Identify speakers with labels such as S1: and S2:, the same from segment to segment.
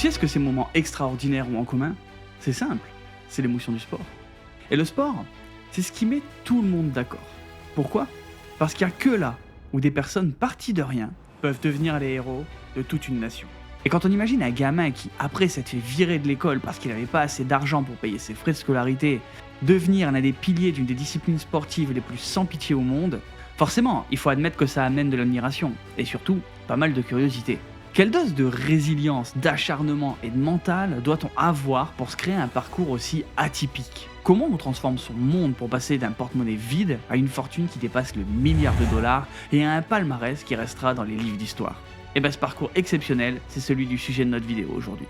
S1: sais ce que ces moments extraordinaires ont en commun? C'est simple, c'est l'émotion du sport. Et le sport, c'est ce qui met tout le monde d'accord. Pourquoi? Parce qu'il n'y a que là où des personnes parties de rien peuvent devenir les héros de toute une nation. Et quand on imagine un gamin qui, après s'être fait virer de l'école parce qu'il n'avait pas assez d'argent pour payer ses frais de scolarité, devenir l'un des piliers d'une des disciplines sportives les plus sans pitié au monde, forcément, il faut admettre que ça amène de l'admiration, et surtout, pas mal de curiosité. Quelle dose de résilience, d'acharnement et de mental doit-on avoir pour se créer un parcours aussi atypique? Comment on transforme son monde pour passer d'un porte-monnaie vide à une fortune qui dépasse le milliard de dollars et à un palmarès qui restera dans les livres d'histoire? Et bien ce parcours exceptionnel, c'est celui du sujet de notre vidéo aujourd'hui.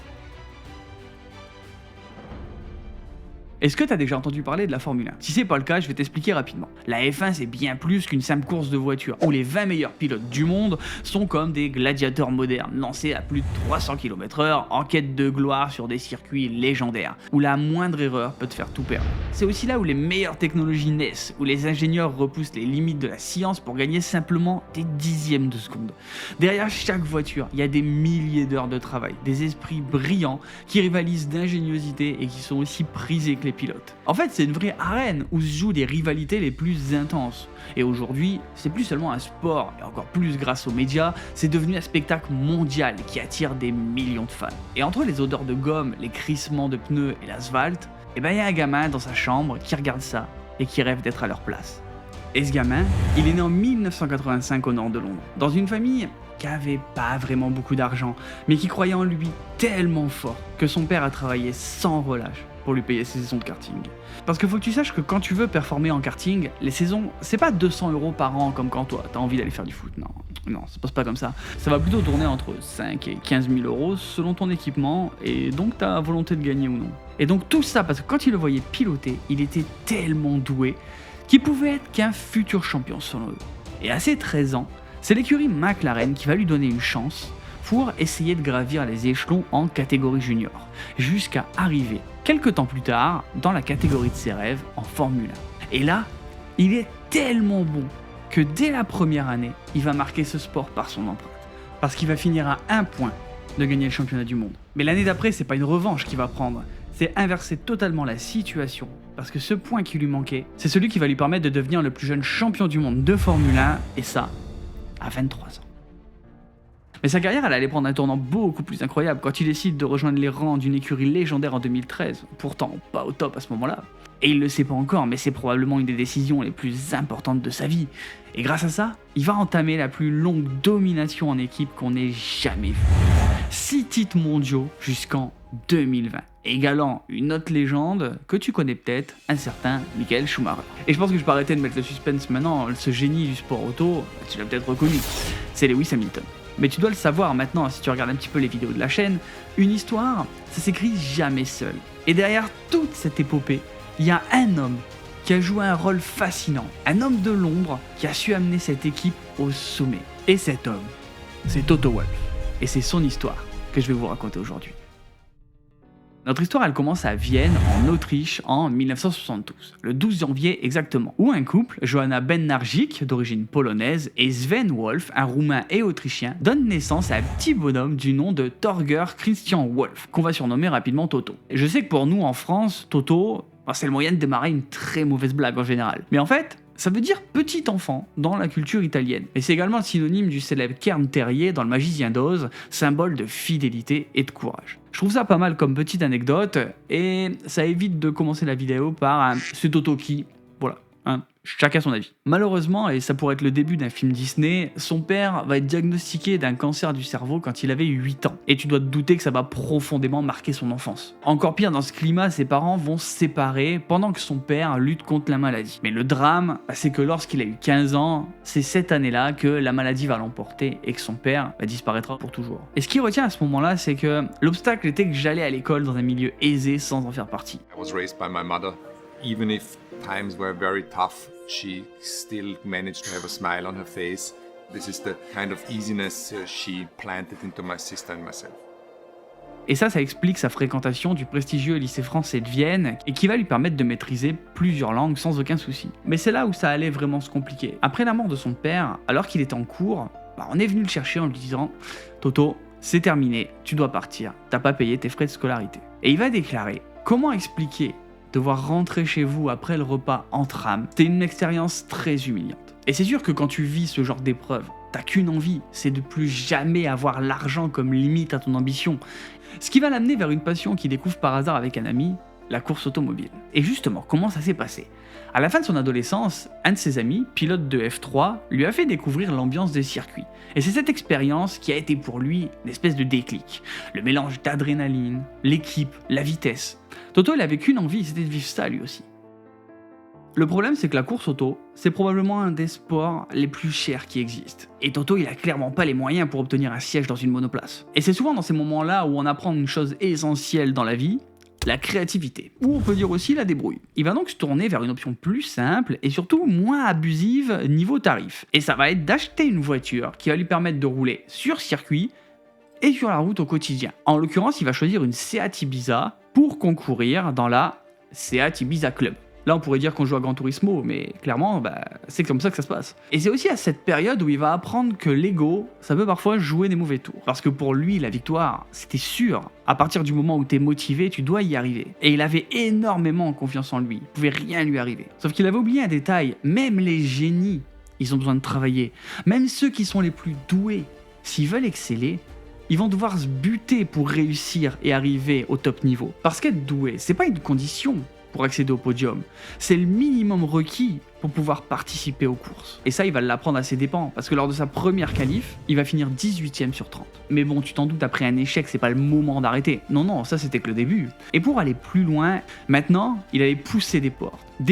S1: Est-ce que tu as déjà entendu parler de la Formule 1? Si c'est pas le cas, je vais t'expliquer rapidement. La F1, c'est bien plus qu'une simple course de voiture, où les 20 meilleurs pilotes du monde sont comme des gladiateurs modernes, lancés à plus de 300 km/h en quête de gloire sur des circuits légendaires, où la moindre erreur peut te faire tout perdre. C'est aussi là où les meilleures technologies naissent, où les ingénieurs repoussent les limites de la science pour gagner simplement des dixièmes de seconde. Derrière chaque voiture, il y a des milliers d'heures de travail, des esprits brillants qui rivalisent d'ingéniosité et qui sont aussi prisés que les pilotes. En fait, c'est une vraie arène où se jouent les rivalités les plus intenses. Et aujourd'hui, c'est plus seulement un sport, et encore plus grâce aux médias, c'est devenu un spectacle mondial qui attire des millions de fans. Et entre les odeurs de gomme, les crissements de pneus et l'asphalte, il y a un gamin dans sa chambre qui regarde ça et qui rêve d'être à leur place. Et ce gamin, il est né en 1985 au nord de Londres, dans une famille qui avait pas vraiment beaucoup d'argent, mais qui croyait en lui tellement fort que son père a travaillé sans relâche pour lui payer ses saisons de karting. Parce que faut que tu saches que quand tu veux performer en karting, les saisons, c'est pas 200 € par an comme quand toi, t'as envie d'aller faire du foot. Non, ça passe pas comme ça. Ça va plutôt tourner entre 5 et 15 000 € selon ton équipement et donc ta volonté de gagner ou non. Et donc tout ça parce que quand il le voyait piloter, il était tellement doué qu'il pouvait être qu'un futur champion selon eux. Et à ses 13 ans, c'est l'écurie McLaren qui va lui donner une chance pour essayer de gravir les échelons en catégorie junior, jusqu'à arriver, quelques temps plus tard, dans la catégorie de ses rêves en Formule 1. Et là, il est tellement bon que dès la première année, il va marquer ce sport par son empreinte, parce qu'il va finir à 1 point de gagner le championnat du monde. Mais l'année d'après, c'est pas une revanche qu'il va prendre, c'est inverser totalement la situation, parce que ce point qui lui manquait, c'est celui qui va lui permettre de devenir le plus jeune champion du monde de Formule 1, et ça, à 23 ans. Mais sa carrière, elle allait prendre un tournant beaucoup plus incroyable quand il décide de rejoindre les rangs d'une écurie légendaire en 2013, pourtant pas au top à ce moment-là. Et il le sait pas encore, mais c'est probablement une des décisions les plus importantes de sa vie. Et grâce à ça, il va entamer la plus longue domination en équipe qu'on ait jamais vue. 6 titres mondiaux jusqu'en 2020, égalant une autre légende que tu connais peut-être, un certain Michael Schumacher. Et je pense que je peux arrêter de mettre le suspense maintenant, ce génie du sport auto, tu l'as peut-être reconnu, c'est Lewis Hamilton. Mais tu dois le savoir maintenant, si tu regardes un petit peu les vidéos de la chaîne, une histoire, ça s'écrit jamais seul. Et derrière toute cette épopée, il y a un homme qui a joué un rôle fascinant, un homme de l'ombre qui a su amener cette équipe au sommet. Et cet homme, c'est Toto Wolff. Et c'est son histoire que je vais vous raconter aujourd'hui. Notre histoire, elle commence à Vienne, en Autriche, en 1972, le 12 janvier exactement, où un couple, Johanna Bednarczyk, d'origine polonaise, et Sven Wolf, un roumain et autrichien, donne naissance à un petit bonhomme du nom de Torger Christian Wolf, qu'on va surnommer rapidement Toto. Et je sais que pour nous, en France, Toto, c'est le moyen de démarrer une très mauvaise blague en général. Mais en fait, ça veut dire petit enfant dans la culture italienne. Et c'est également le synonyme du célèbre Cairn terrier dans Le Magicien d'Oz, symbole de fidélité et de courage. Je trouve ça pas mal comme petite anecdote, et ça évite de commencer la vidéo par un « c'est Toto qui ?» Voilà, chacun son avis. Malheureusement, et ça pourrait être le début d'un film Disney, son père va être diagnostiqué d'un cancer du cerveau quand il avait 8 ans. Et tu dois te douter que ça va profondément marquer son enfance. Encore pire, dans ce climat, ses parents vont se séparer pendant que son père lutte contre la maladie. Mais le drame, c'est que lorsqu'il a eu 15 ans, c'est cette année-là que la maladie va l'emporter et que son père disparaîtra pour toujours. Et ce qui retient à ce moment-là, c'est que l'obstacle était que j'allais à l'école dans un milieu aisé sans en faire partie.
S2: I was raised by my mother. Even if times were very tough, she still managed to have a smile on her face. This is the kind of easiness she planted into my sister and myself.
S1: Et ça explique sa fréquentation du prestigieux lycée français de Vienne et qui va lui permettre de maîtriser plusieurs langues sans aucun souci. Mais c'est là où ça allait vraiment se compliquer. Après la mort de son père, alors qu'il était en cours, on est venu le chercher en lui disant « Toto, c'est terminé, tu dois partir, t'as pas payé tes frais de scolarité. Et il va déclarer, comment expliquer devoir rentrer chez vous après le repas en tram, c'est une expérience très humiliante. Et c'est sûr que quand tu vis ce genre d'épreuve, t'as qu'une envie, c'est de plus jamais avoir l'argent comme limite à ton ambition. Ce qui va l'amener vers une passion qu'il découvre par hasard avec un ami, la course automobile. Et justement, comment ça s'est passé ? À la fin de son adolescence, un de ses amis, pilote de F3, lui a fait découvrir l'ambiance des circuits. Et c'est cette expérience qui a été pour lui une espèce de déclic. Le mélange d'adrénaline, l'équipe, la vitesse. Toto, il avait qu'une envie, c'était de vivre ça lui aussi. Le problème, c'est que la course auto, c'est probablement un des sports les plus chers qui existent. Et Toto, il a clairement pas les moyens pour obtenir un siège dans une monoplace. Et c'est souvent dans ces moments-là où on apprend une chose essentielle dans la vie, la créativité, ou on peut dire aussi la débrouille. Il va donc se tourner vers une option plus simple et surtout moins abusive niveau tarif. Et ça va être d'acheter une voiture qui va lui permettre de rouler sur circuit et sur la route au quotidien. En l'occurrence, il va choisir une Seat Ibiza pour concourir dans la Seat Ibiza Club. Là, on pourrait dire qu'on joue à Gran Turismo, mais clairement, c'est comme ça que ça se passe. Et c'est aussi à cette période où il va apprendre que l'ego, ça peut parfois jouer des mauvais tours. Parce que pour lui, la victoire, c'était sûr. À partir du moment où t'es motivé, tu dois y arriver. Et il avait énormément confiance en lui. Il pouvait rien lui arriver. Sauf qu'il avait oublié un détail. Même les génies, ils ont besoin de travailler. Même ceux qui sont les plus doués, s'ils veulent exceller, ils vont devoir se buter pour réussir et arriver au top niveau. Parce qu'être doué, c'est pas une condition pour accéder au podium. C'est le minimum requis pour pouvoir participer aux courses. Et ça, il va l'apprendre à ses dépens, parce que lors de sa première qualif, il va finir 18ème sur 30. Mais bon, tu t'en doutes, après un échec, c'est pas le moment d'arrêter. Non, ça c'était que le début. Et pour aller plus loin, maintenant, il allait pousser des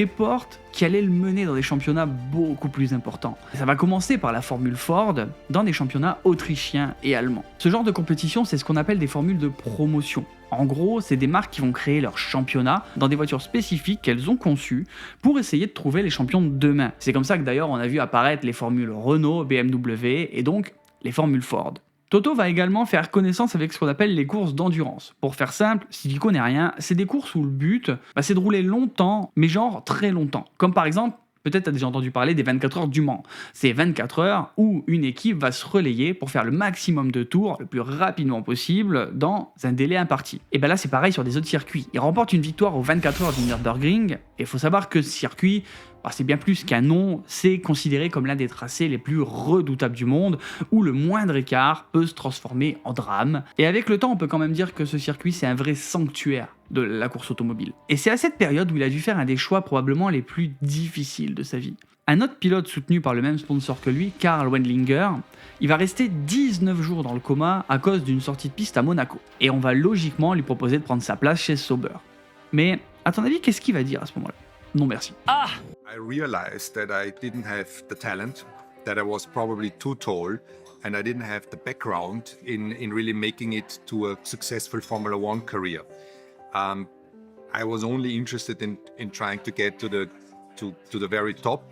S1: portes qui allaient le mener dans des championnats beaucoup plus importants. Ça va commencer par la Formule Ford, dans des championnats autrichiens et allemands. Ce genre de compétition, c'est ce qu'on appelle des formules de promotion. En gros, c'est des marques qui vont créer leur championnat dans des voitures spécifiques qu'elles ont conçues pour essayer de trouver les champions de demain. C'est comme ça que d'ailleurs on a vu apparaître les formules Renault, BMW et donc les formules Ford. Toto va également faire connaissance avec ce qu'on appelle les courses d'endurance. Pour faire simple, si tu connais rien, c'est des courses où le but, c'est de rouler longtemps, mais genre très longtemps. Comme par exemple, peut-être tu as déjà entendu parler des 24 heures du Mans. C'est 24 heures où une équipe va se relayer pour faire le maximum de tours le plus rapidement possible dans un délai imparti. Et là c'est pareil sur des autres circuits. Ils remportent une victoire aux 24 heures du Nürburgring et il faut savoir que ce circuit, c'est bien plus qu'un nom, c'est considéré comme l'un des tracés les plus redoutables du monde, où le moindre écart peut se transformer en drame. Et avec le temps, on peut quand même dire que ce circuit, c'est un vrai sanctuaire de la course automobile. Et c'est à cette période où il a dû faire un des choix probablement les plus difficiles de sa vie. Un autre pilote soutenu par le même sponsor que lui, Karl Wendlinger, il va rester 19 jours dans le coma à cause d'une sortie de piste à Monaco. Et on va logiquement lui proposer de prendre sa place chez Sauber. Mais à ton avis, qu'est-ce qu'il va dire à ce moment-là ? Non merci.
S2: I realized that I didn't have the talent, that I was probably too tall, and I didn't have the background in really making it to a successful Formula One career. I was only interested in trying to get to the very top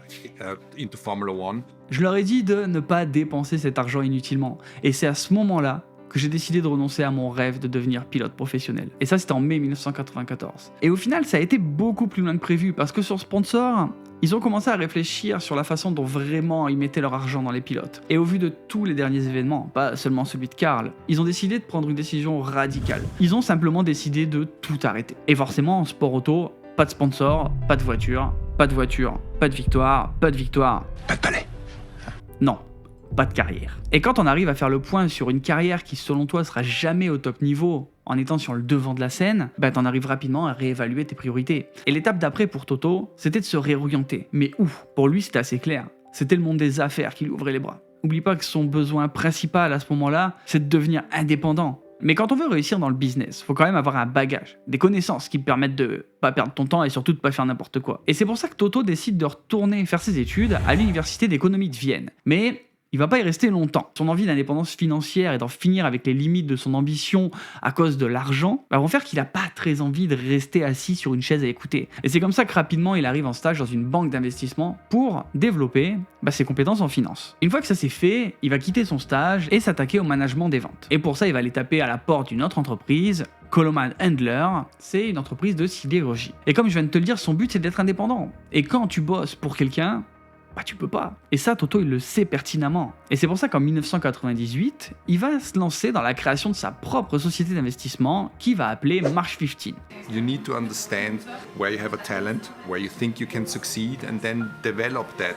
S2: into Formula One.
S1: Je leur ai dit de ne pas dépenser cet argent inutilement. Et c'est à ce moment-là que j'ai décidé de renoncer à mon rêve de devenir pilote professionnel. Et ça, c'était en mai 1994. Et au final, ça a été beaucoup plus loin que prévu, parce que sur Sponsor, ils ont commencé à réfléchir sur la façon dont vraiment ils mettaient leur argent dans les pilotes. Et au vu de tous les derniers événements, pas seulement celui de Karl, ils ont décidé de prendre une décision radicale. Ils ont simplement décidé de tout arrêter. Et forcément, en sport auto, pas de sponsor, pas de voiture, pas de voiture, pas de victoire, pas de victoire.
S2: Pas de palais.
S1: Non. Pas de carrière. Et quand on arrive à faire le point sur une carrière qui selon toi sera jamais au top niveau en étant sur le devant de la scène, t'en arrives rapidement à réévaluer tes priorités. Et l'étape d'après pour Toto, c'était de se réorienter. Mais où ? Pour lui, c'était assez clair. C'était le monde des affaires qui lui ouvrait les bras. N'oublie pas que son besoin principal à ce moment-là, c'est de devenir indépendant. Mais quand on veut réussir dans le business, faut quand même avoir un bagage, des connaissances qui te permettent de pas perdre ton temps et surtout de pas faire n'importe quoi. Et c'est pour ça que Toto décide de retourner faire ses études à l'université d'économie de Vienne. Mais il va pas y rester longtemps. Son envie d'indépendance financière et d'en finir avec les limites de son ambition à cause de l'argent vont faire qu'il a pas très envie de rester assis sur une chaise à écouter. Et c'est comme ça que rapidement il arrive en stage dans une banque d'investissement pour développer ses compétences en finance. Une fois que ça c'est fait, il va quitter son stage et s'attaquer au management des ventes. Et pour ça, il va aller taper à la porte d'une autre entreprise, Koloman Handler, c'est une entreprise de sidérurgie. Et comme je viens de te le dire, son but c'est d'être indépendant. Et quand tu bosses pour quelqu'un, Bah tu peux pas. Et ça, Toto, il le sait pertinemment. Et c'est pour ça qu'en 1998, il va se lancer dans la création de sa propre société d'investissement qu'il va appeler March 15.
S2: You need to understand where you have a talent, where you think you can succeed, and then develop that.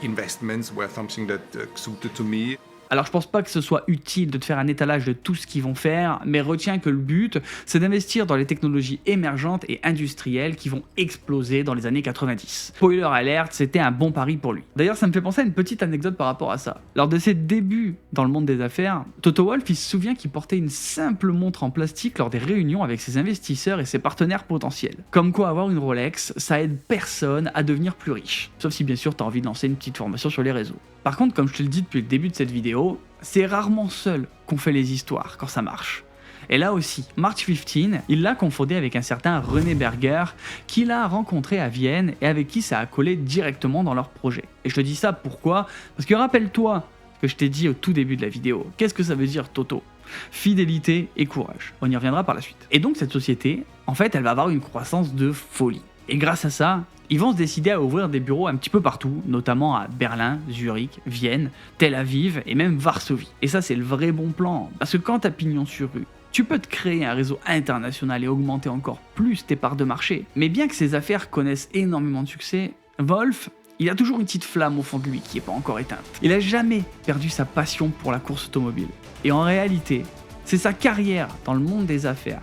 S2: Investments were something that suited to me.
S1: Alors je pense pas que ce soit utile de te faire un étalage de tout ce qu'ils vont faire, mais retiens que le but, c'est d'investir dans les technologies émergentes et industrielles qui vont exploser dans les années 90. Spoiler alert, c'était un bon pari pour lui. D'ailleurs, ça me fait penser à une petite anecdote par rapport à ça. Lors de ses débuts dans le monde des affaires, Toto Wolff, il se souvient qu'il portait une simple montre en plastique lors des réunions avec ses investisseurs et ses partenaires potentiels. Comme quoi avoir une Rolex, ça aide personne à devenir plus riche. Sauf si bien sûr t'as envie de lancer une petite formation sur les réseaux. Par contre, comme je te le dis depuis le début de cette vidéo, c'est rarement seul qu'on fait les histoires quand ça marche. Et là aussi, March 15, il l'a confondé avec un certain René Berger, qu'il a rencontré à Vienne et avec qui ça a collé directement dans leur projet. Et je te dis ça pourquoi ? Parce que rappelle-toi que je t'ai dit au tout début de la vidéo, qu'est-ce que ça veut dire Toto ? Fidélité et courage. On y reviendra par la suite. Et donc cette société, en fait, elle va avoir une croissance de folie. Et grâce à ça, ils vont se décider à ouvrir des bureaux un petit peu partout, notamment à Berlin, Zurich, Vienne, Tel Aviv et même Varsovie. Et ça, c'est le vrai bon plan, parce que quand t'as pignon sur rue, tu peux te créer un réseau international et augmenter encore plus tes parts de marché. Mais bien que ses affaires connaissent énormément de succès, Wolff, il a toujours une petite flamme au fond de lui qui n'est pas encore éteinte. Il a jamais perdu sa passion pour la course automobile. Et en réalité, c'est sa carrière dans le monde des affaires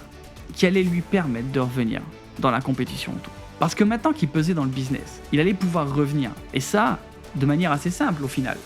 S1: qui allait lui permettre de revenir dans la compétition auto. Parce que maintenant qu'il pesait dans le business, il allait pouvoir revenir. Et ça, de manière assez simple au final,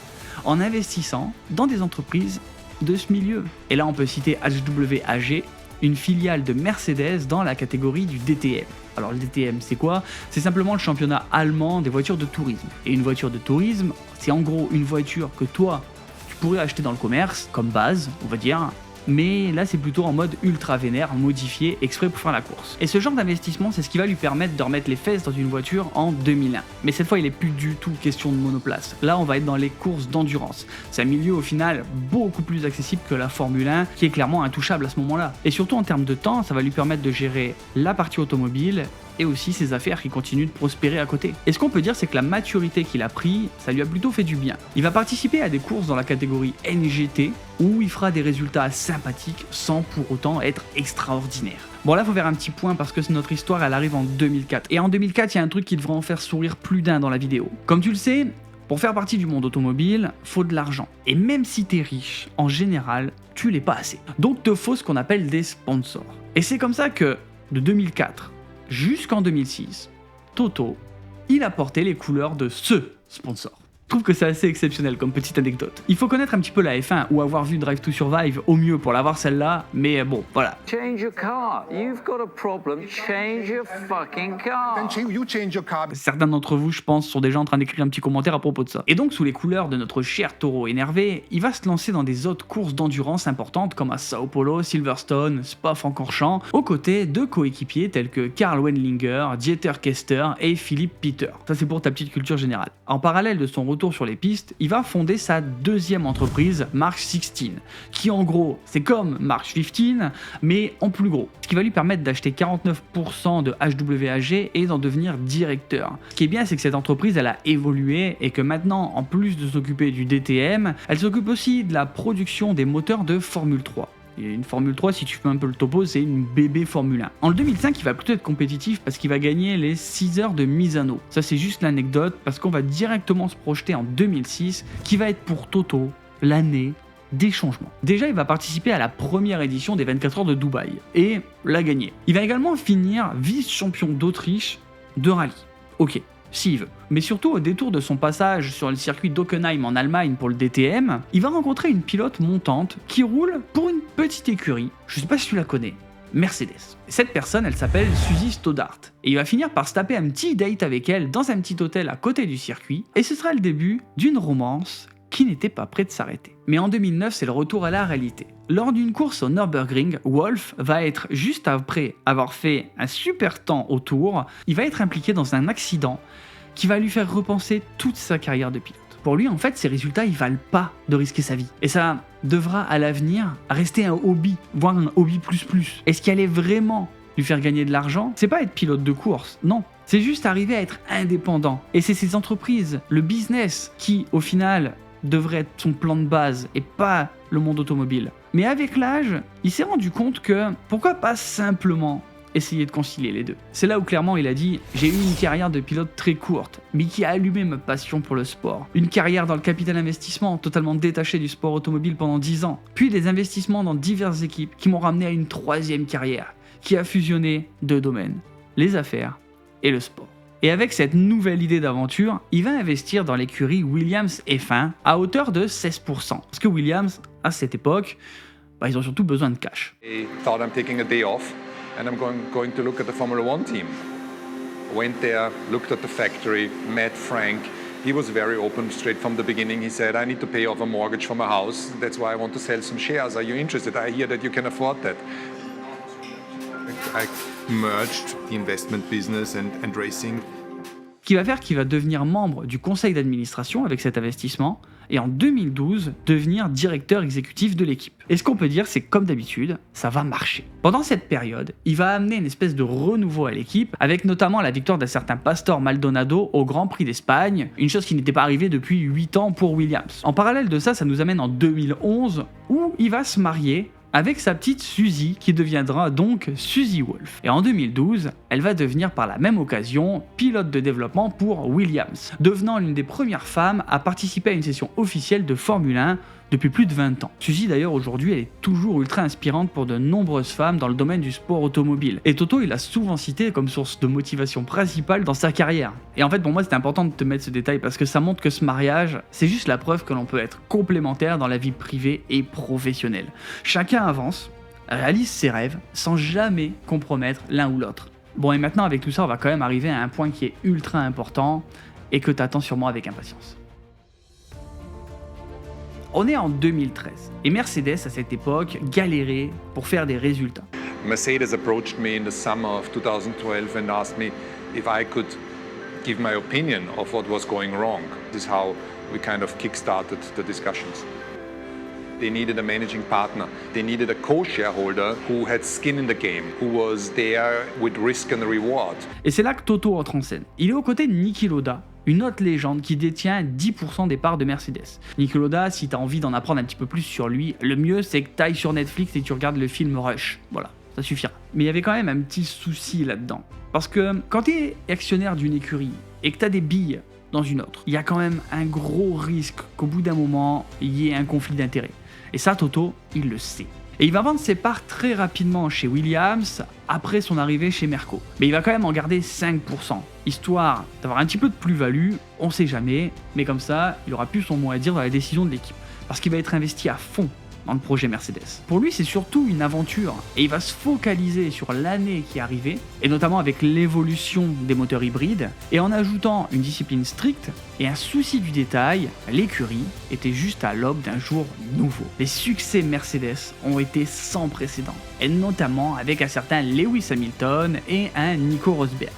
S1: en investissant dans des entreprises de ce milieu. Et là, on peut citer HWAG, une filiale de Mercedes dans la catégorie du DTM. Alors le DTM, c'est quoi ? C'est simplement le championnat allemand des voitures de tourisme. Et une voiture de tourisme, c'est en gros une voiture que toi, tu pourrais acheter dans le commerce, comme base, on va dire. Mais là c'est plutôt en mode ultra vénère, modifié, exprès pour faire la course. Et ce genre d'investissement, c'est ce qui va lui permettre de remettre les fesses dans une voiture en 2001. Mais cette fois il est plus du tout question de monoplace. Là on va être dans les courses d'endurance. C'est un milieu au final beaucoup plus accessible que la Formule 1, qui est clairement intouchable à ce moment-là. Et surtout en termes de temps, ça va lui permettre de gérer la partie automobile et aussi ses affaires qui continuent de prospérer à côté. Et ce qu'on peut dire, c'est que la maturité qu'il a pris, ça lui a plutôt fait du bien. Il va participer à des courses dans la catégorie NGT, où il fera des résultats sympathiques sans pour autant être extraordinaire. Bon là, faut faire un petit point parce que notre histoire, elle arrive en 2004. Et en 2004, il y a un truc qui devrait en faire sourire plus d'un dans la vidéo. Comme tu le sais, pour faire partie du monde automobile, faut de l'argent. Et même si t'es riche, en général, tu l'es pas assez. Donc te faut ce qu'on appelle des sponsors. Et c'est comme ça que, de 2004 jusqu'en 2006, Toto, il a porté les couleurs de ce sponsor. Je trouve que c'est assez exceptionnel comme petite anecdote. Il faut connaître un petit peu la F1 ou avoir vu Drive to Survive au mieux pour l'avoir celle-là, mais bon, voilà.
S3: Change your car. You've got a problem. Change your fucking car.
S4: Then you change your car.
S1: Certains d'entre vous, je pense, sont déjà en train d'écrire un petit commentaire à propos de ça. Et donc, sous les couleurs de notre cher taureau énervé, il va se lancer dans des autres courses d'endurance importantes comme à Sao Paulo, Silverstone, Spa-Francorchamps, aux côtés de coéquipiers tels que Karl Wendlinger, Dieter Kester et Philippe Peter. Ça, c'est pour ta petite culture générale. En parallèle de son retour sur les pistes, il va fonder sa deuxième entreprise, March 16, qui en gros, c'est comme March 15, mais en plus gros. Ce qui va lui permettre d'acheter 49% de HWAG et d'en devenir directeur. Ce qui est bien, c'est que cette entreprise, elle a évolué et que maintenant, en plus de s'occuper du DTM, elle s'occupe aussi de la production des moteurs de Formule 3. Et une Formule 3, si tu fais un peu le topo, c'est une bébé Formule 1. En 2005, il va plutôt être compétitif parce qu'il va gagner les 6 heures de Misano. Ça, c'est juste l'anecdote parce qu'on va directement se projeter en 2006, qui va être pour Toto l'année des changements. Déjà, il va participer à la première édition des 24 heures de Dubaï et la gagner. Il va également finir vice-champion d'Autriche de rallye. Ok, s'il veut. Mais surtout, au détour de son passage sur le circuit d'Hockenheim en Allemagne pour le DTM, il va rencontrer une pilote montante qui roule pour une petite écurie, je sais pas si tu la connais, Mercedes. Cette personne, elle s'appelle Suzy Stoddart. Et il va finir par se taper un petit date avec elle dans un petit hôtel à côté du circuit, et ce sera le début d'une romance qui n'était pas près de s'arrêter. Mais en 2009, c'est le retour à la réalité. Lors d'une course au Nürburgring, Wolff va être, juste après avoir fait un super temps au Tour, il va être impliqué dans un accident qui va lui faire repenser toute sa carrière de pilote. Pour lui, en fait, ces résultats, ils valent pas de risquer sa vie. Et ça devra, à l'avenir, rester un hobby, voire un hobby plus. Et ce qui allait vraiment lui faire gagner de l'argent, c'est pas être pilote de course, non. C'est juste arriver à être indépendant. Et c'est ces entreprises, le business, qui, au final, devrait être son plan de base et pas le monde automobile. Mais avec l'âge, il s'est rendu compte que pourquoi pas simplement essayer de concilier les deux. C'est là où clairement il a dit « J'ai eu une carrière de pilote très courte, mais qui a allumé ma passion pour le sport. Une carrière dans le capital investissement, totalement détaché du sport automobile pendant 10 ans. Puis des investissements dans diverses équipes qui m'ont ramené à une troisième carrière, qui a fusionné 2 domaines, les affaires et le sport. » Et avec cette nouvelle idée d'aventure, il va investir dans l'écurie Williams F1 à hauteur de 16%. Parce que Williams, à cette époque, ils ont surtout besoin de cash.
S2: I thought I'm taking a day off and I'm going to look at the Formula One team. Went there, looked at the factory, met Frank. He was very open straight from the beginning. He said, I need to pay off a mortgage for my house. That's why I want to sell some shares. Are you interested? I hear that you can afford that. I merged the investment business and racing.
S1: Qui va faire qu'il va devenir membre du conseil d'administration avec cet investissement et en 2012 devenir directeur exécutif de l'équipe. Et ce qu'on peut dire, c'est que comme d'habitude, ça va marcher. Pendant cette période, il va amener une espèce de renouveau à l'équipe avec notamment la victoire d'un certain Pastor Maldonado au Grand Prix d'Espagne, une chose qui n'était pas arrivée depuis 8 ans pour Williams. En parallèle de ça nous amène en 2011 où il va se marier avec sa petite Suzy qui deviendra donc Suzy Wolff. Et en 2012, elle va devenir par la même occasion pilote de développement pour Williams, devenant l'une des premières femmes à participer à une session officielle de Formule 1 depuis plus de 20 ans. Suzy d'ailleurs aujourd'hui elle est toujours ultra inspirante pour de nombreuses femmes dans le domaine du sport automobile. Et Toto il l'a souvent cité comme source de motivation principale dans sa carrière. Et en fait pour moi c'était important de te mettre ce détail parce que ça montre que ce mariage c'est juste la preuve que l'on peut être complémentaire dans la vie privée et professionnelle. Chacun avance, réalise ses rêves sans jamais compromettre l'un ou l'autre. Bon et maintenant avec tout ça on va quand même arriver à un point qui est ultra important et que t'attends sûrement avec impatience. On est en 2013 et Mercedes à cette époque galérait pour faire des résultats.
S2: Mercedes approached me in the summer of 2012 and asked me if I could give my opinion of what was going wrong. This is how we kind of kickstarted the discussions. They needed a managing partner. They needed a co-shareholder who had skin in the game, who was there with risk and reward.
S1: Et c'est là que Toto entre en scène. Il est aux côtés de Niki Lauda, une autre légende qui détient 10% des parts de Mercedes. Niki Lauda, si t'as envie d'en apprendre un petit peu plus sur lui, le mieux c'est que t'ailles sur Netflix et tu regardes le film Rush. Voilà, ça suffira. Mais il y avait quand même un petit souci là-dedans. Parce que quand t'es actionnaire d'une écurie et que t'as des billes dans une autre, il y a quand même un gros risque qu'au bout d'un moment, il y ait un conflit d'intérêts. Et ça, Toto, il le sait. Et il va vendre ses parts très rapidement chez Williams après son arrivée chez Merco. Mais il va quand même en garder 5%, histoire d'avoir un petit peu de plus-value, on sait jamais, mais comme ça, il aura plus son mot à dire dans la décision de l'équipe. Parce qu'il va être investi à fond dans le projet Mercedes. Pour lui, c'est surtout une aventure, et il va se focaliser sur l'année qui est arrivée, et notamment avec l'évolution des moteurs hybrides, et en ajoutant une discipline stricte et un souci du détail, l'écurie était juste à l'aube d'un jour nouveau. Les succès Mercedes ont été sans précédent, et notamment avec un certain Lewis Hamilton et un Nico Rosberg.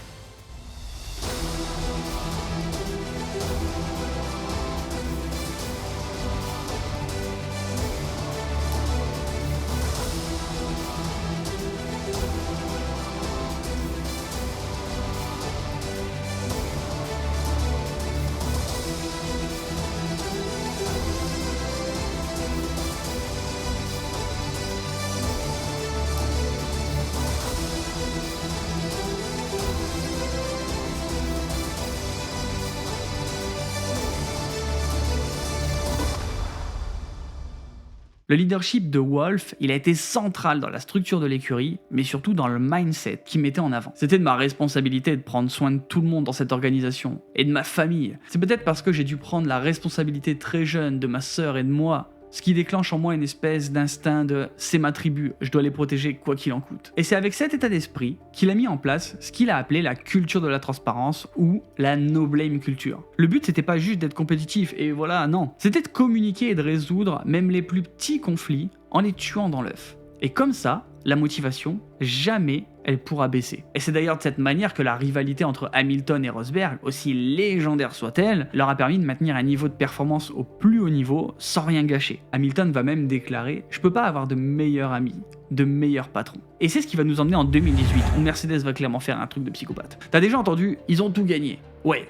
S1: Le leadership de Wolff, il a été central dans la structure de l'écurie, mais surtout dans le mindset qu'il mettait en avant. C'était de ma responsabilité de prendre soin de tout le monde dans cette organisation, et de ma famille. C'est peut-être parce que j'ai dû prendre la responsabilité très jeune de ma sœur et de moi, ce qui déclenche en moi une espèce d'instinct de « c'est ma tribu, je dois les protéger quoi qu'il en coûte ». Et c'est avec cet état d'esprit qu'il a mis en place ce qu'il a appelé la culture de la transparence ou la no blame culture. Le but c'était pas juste d'être compétitif et voilà, non. C'était de communiquer et de résoudre même les plus petits conflits en les tuant dans l'œuf. Et comme ça, la motivation, jamais elle pourra baisser. Et c'est d'ailleurs de cette manière que la rivalité entre Hamilton et Rosberg, aussi légendaire soit-elle, leur a permis de maintenir un niveau de performance au plus haut niveau sans rien gâcher. Hamilton va même déclarer « Je peux pas avoir de meilleur ami, de meilleur patron ». Et c'est ce qui va nous emmener en 2018, où Mercedes va clairement faire un truc de psychopathe. T'as déjà entendu « Ils ont tout gagné ». Ouais,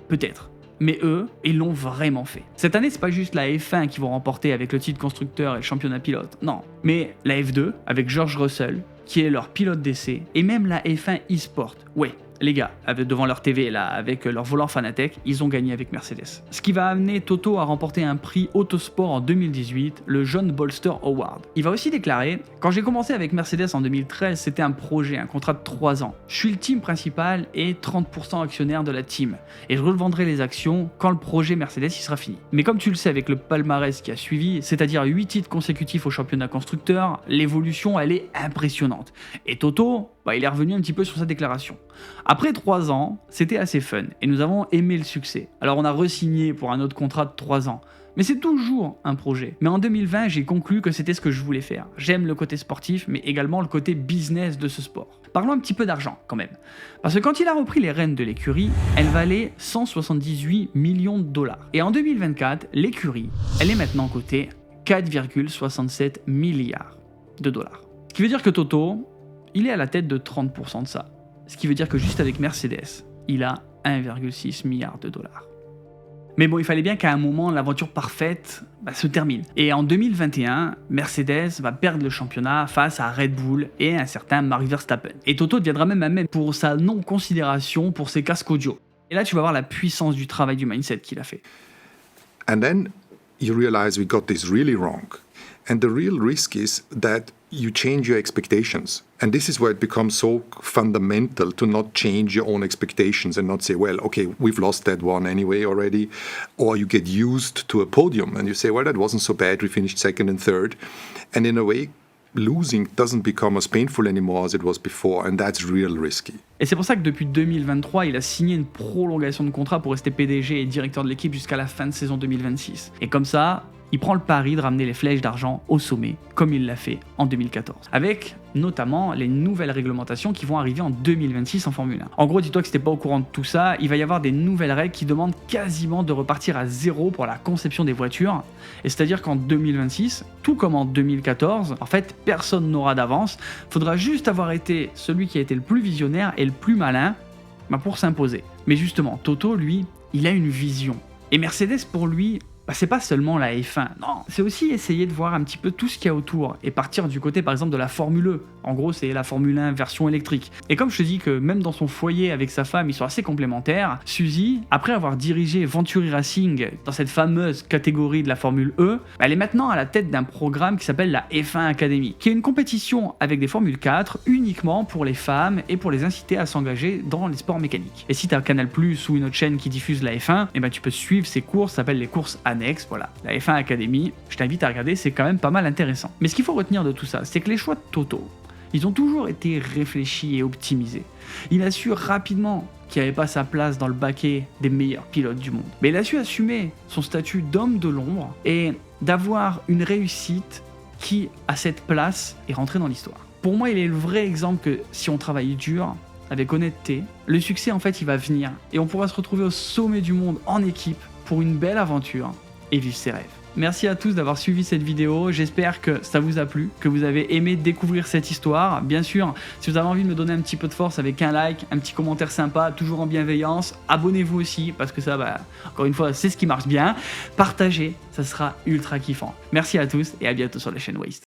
S1: peut-être. Mais eux, ils l'ont vraiment fait. Cette année, c'est pas juste la F1 qui vont remporter avec le titre constructeur et le championnat pilote, non. Mais la F2, avec George Russell, qui est leur pilote d'essai, et même la F1 eSport. Ouais, les gars, devant leur TV, là, avec leur volant Fanatec, ils ont gagné avec Mercedes. Ce qui va amener Toto à remporter un prix Autosport en 2018, le John Bolster Award. Il va aussi déclarer « Quand j'ai commencé avec Mercedes en 2013, c'était un projet, un contrat de 3 ans. Je suis le team principal et 30% actionnaire de la team. Et je revendrai les actions quand le projet Mercedes y sera fini. Mais comme tu le sais avec le palmarès qui a suivi, c'est-à-dire 8 titres consécutifs au championnat constructeur, l'évolution, elle est impressionnante. Et Toto, il est revenu un petit peu sur sa déclaration. Après 3 ans, c'était assez fun et nous avons aimé le succès. Alors on a re-signé pour un autre contrat de 3 ans. Mais c'est toujours un projet. Mais en 2020, j'ai conclu que c'était ce que je voulais faire. J'aime le côté sportif, mais également le côté business de ce sport. Parlons un petit peu d'argent quand même. Parce que quand il a repris les rênes de l'écurie, elle valait 178 millions de dollars. Et en 2024, l'écurie, elle est maintenant cotée 4,67 milliards de dollars. Ce qui veut dire que Toto, il est à la tête de 30% de ça. Ce qui veut dire que juste avec Mercedes, il a 1,6 milliard de dollars. Mais bon, il fallait bien qu'à un moment, l'aventure parfaite se termine. Et en 2021, Mercedes va perdre le championnat face à Red Bull et un certain Max Verstappen. Et Toto deviendra même amène pour sa non-considération pour ses casques audio. Et là, tu vas voir la puissance du travail du mindset qu'il a fait.
S2: And then you realize we got this really wrong. And the real risk is that you change your expectations. And this is where it becomes so fundamental to not change your own expectations and not say, well, okay, we've lost that one anyway already. Or you get used to a podium and you say, well, that wasn't so bad. We finished second and third. And in a way, losing doesn't become as painful anymore as it was before. And that's real risky.
S1: Et c'est pour ça que depuis 2023, il a signé une prolongation de contrat pour rester PDG et directeur de l'équipe jusqu'à la fin de saison 2026. Et comme ça, il prend le pari de ramener les flèches d'argent au sommet, comme il l'a fait en 2014. Avec notamment les nouvelles réglementations qui vont arriver en 2026 en Formule 1. En gros, dis-toi que si t'es pas au courant de tout ça, il va y avoir des nouvelles règles qui demandent quasiment de repartir à zéro pour la conception des voitures. Et c'est-à-dire qu'en 2026, tout comme en 2014, en fait, personne n'aura d'avance. Faudra juste avoir été celui qui a été le plus visionnaire et le plus malin pour s'imposer. Mais justement, Toto, lui, il a une vision. Et Mercedes, pour lui, c'est pas seulement la F1, non, c'est aussi essayer de voir un petit peu tout ce qu'il y a autour et partir du côté par exemple de la Formule E. En gros, c'est la Formule 1 version électrique. Et comme je te dis que même dans son foyer avec sa femme, ils sont assez complémentaires, Suzy, après avoir dirigé Venturi Racing dans cette fameuse catégorie de la Formule E, elle est maintenant à la tête d'un programme qui s'appelle la F1 Academy, qui est une compétition avec des Formule 4 uniquement pour les femmes et pour les inciter à s'engager dans les sports mécaniques. Et si tu as Canal+ ou une autre chaîne qui diffuse la F1, tu peux suivre ces courses, ça s'appelle les courses annexes, voilà. La F1 Academy, je t'invite à regarder, c'est quand même pas mal intéressant. Mais ce qu'il faut retenir de tout ça, c'est que les choix de Toto, ils ont toujours été réfléchis et optimisés. Il a su rapidement qu'il n'avait pas sa place dans le baquet des meilleurs pilotes du monde. Mais il a su assumer son statut d'homme de l'ombre et d'avoir une réussite qui, à cette place, est rentrée dans l'histoire. Pour moi, il est le vrai exemple que si on travaille dur, avec honnêteté, le succès, en fait, il va venir. Et on pourra se retrouver au sommet du monde en équipe pour une belle aventure et vivre ses rêves. Merci à tous d'avoir suivi cette vidéo, j'espère que ça vous a plu, que vous avez aimé découvrir cette histoire. Bien sûr, si vous avez envie de me donner un petit peu de force avec un like, un petit commentaire sympa, toujours en bienveillance, abonnez-vous aussi, parce que ça, encore une fois, c'est ce qui marche bien. Partagez, ça sera ultra kiffant. Merci à tous et à bientôt sur la chaîne Waste.